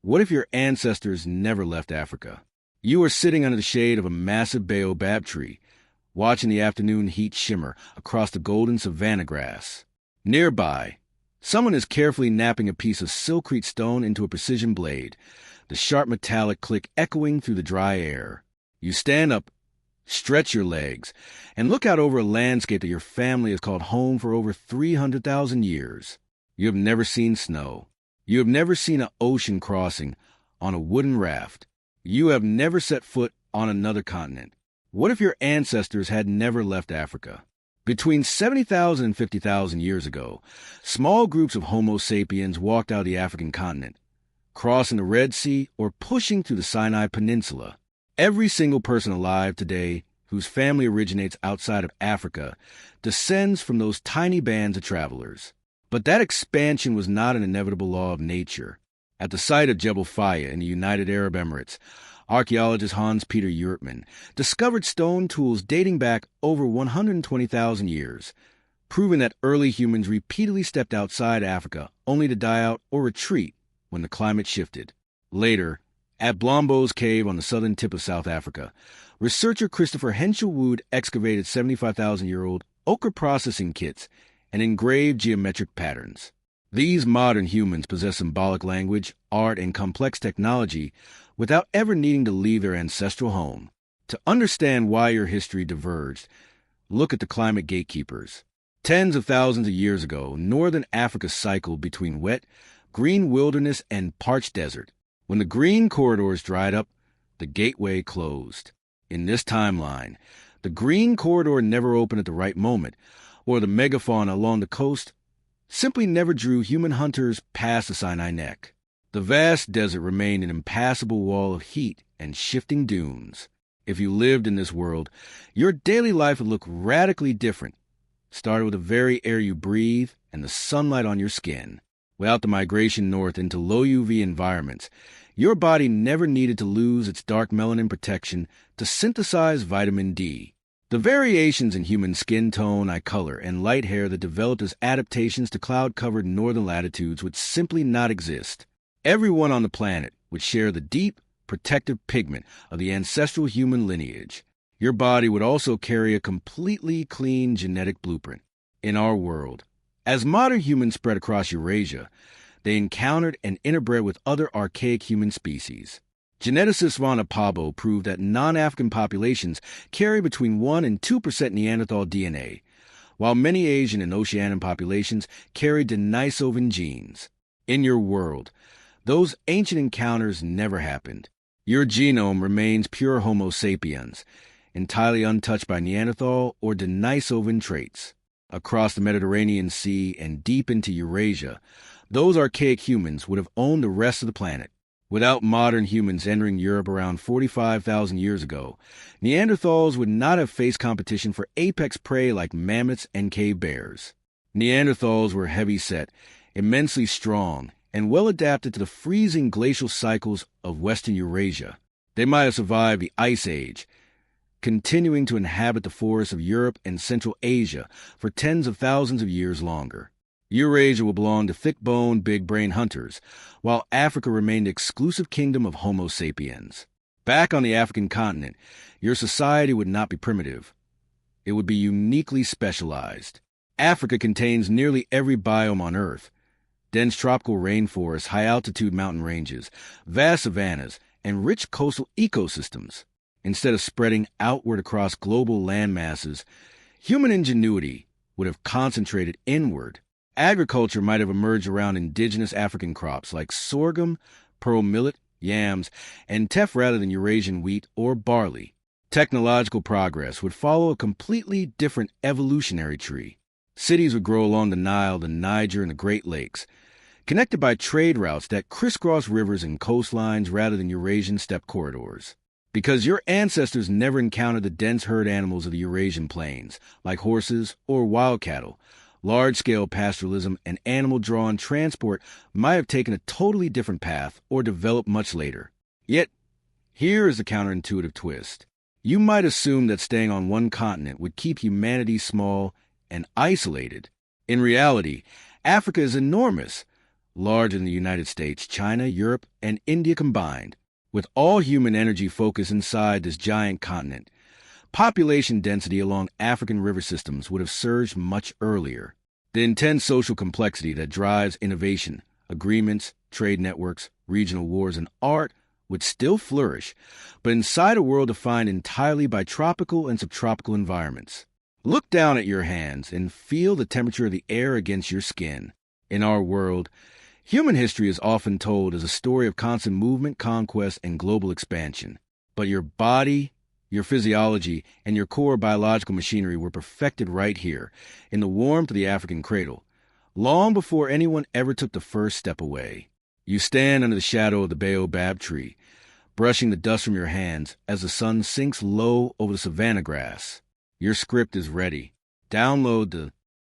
What if your ancestors never left Africa? You are sitting under the shade of a massive baobab tree, watching the afternoon heat shimmer across the golden savanna grass. Nearby, someone is carefully napping a piece of silkcrete stone into a precision blade, the sharp metallic click echoing through the dry air. You stand up, stretch your legs, and look out over a landscape that your family has called home for over 300,000 years. You have never seen snow. You have never seen an ocean crossing on a wooden raft. You have never set foot on another continent. What if your ancestors had never left Africa? Between 70,000 and 50,000 years ago, small groups of Homo sapiens walked out of the African continent, crossing the Red Sea or pushing through the Sinai Peninsula. Every single person alive today whose family originates outside of Africa descends from those tiny bands of travelers. But that expansion was not an inevitable law of nature. At the site of Jebel Faya in the United Arab Emirates, archaeologist Hans-Peter Yurtman discovered stone tools dating back over 120,000 years, proving that early humans repeatedly stepped outside Africa only to die out or retreat when the climate shifted. Later, at Blombos Cave on the southern tip of South Africa, researcher Christopher Henschel-Wood excavated 75,000-year-old ochre processing kits and engraved geometric patterns. These modern humans possess symbolic language, art, and complex technology without ever needing to leave their ancestral home. To understand why your history diverged, look at the climate gatekeepers. Tens of thousands of years ago, northern Africa cycled between wet, green wilderness and parched desert. When the green corridors dried up, the gateway closed. In this timeline, the green corridor never opened at the right moment, or the megafauna along the coast simply never drew human hunters past the Sinai Neck. The vast desert remained an impassable wall of heat and shifting dunes. If you lived in this world, your daily life would look radically different, starting with the very air you breathe and the sunlight on your skin. Without the migration north into low UV environments, your body never needed to lose its dark melanin protection to synthesize vitamin D. The variations in human skin tone, eye color, and light hair that developed as adaptations to cloud-covered northern latitudes would simply not exist. Everyone on the planet would share the deep, protective pigment of the ancestral human lineage. Your body would also carry a completely clean genetic blueprint. In our world, as modern humans spread across Eurasia, they encountered and interbred with other archaic human species. Geneticist Savanna proved that non-African populations carry between 1 and 2% Neanderthal DNA, while many Asian and Oceanian populations carry Denisovan genes. In your world, those ancient encounters never happened. Your genome remains pure Homo sapiens, entirely untouched by Neanderthal or Denisovan traits. Across the Mediterranean Sea and deep into Eurasia, those archaic humans would have owned the rest of the planet. Without modern humans entering Europe around 45,000 years ago, Neanderthals would not have faced competition for apex prey like mammoths and cave bears. Neanderthals were heavy-set, immensely strong, and well adapted to the freezing glacial cycles of western Eurasia. They might have survived the Ice Age, continuing to inhabit the forests of Europe and Central Asia for tens of thousands of years longer. Eurasia will belong to thick-boned, big-brain hunters, while Africa remained the exclusive kingdom of Homo sapiens. Back on the African continent, your society would not be primitive. It would be uniquely specialized. Africa contains nearly every biome on Earth: dense tropical rainforests, high-altitude mountain ranges, vast savannas, and rich coastal ecosystems. Instead of spreading outward across global land masses, human ingenuity would have concentrated inward. Agriculture might have emerged around indigenous African crops like sorghum, pearl millet, yams, and teff rather than Eurasian wheat or barley. Technological progress would follow a completely different evolutionary tree. Cities would grow along the Nile, the Niger, and the Great Lakes, connected by trade routes that crisscross rivers and coastlines rather than Eurasian steppe corridors. Because your ancestors never encountered the dense herd animals of the Eurasian plains, like horses or wild cattle, large-scale pastoralism and animal-drawn transport might have taken a totally different path or developed much later. Yet, here is the counterintuitive twist. You might assume that staying on one continent would keep humanity small and isolated. In reality, Africa is enormous, larger than the United States, China, Europe, and India combined. With all human energy focused inside this giant continent, population density along African river systems would have surged much earlier. The intense social complexity that drives innovation, agreements, trade networks, regional wars, and art would still flourish, but inside a world defined entirely by tropical and subtropical environments. Look down at your hands and feel the temperature of the air against your skin. In our world, human history is often told as a story of constant movement, conquest, and global expansion. But your body, your physiology, and your core biological machinery were perfected right here, in the warmth of the African cradle, long before anyone ever took the first step away. You stand under the shadow of the baobab tree, brushing the dust from your hands as the sun sinks low over the savanna grass. Your script is ready. Download the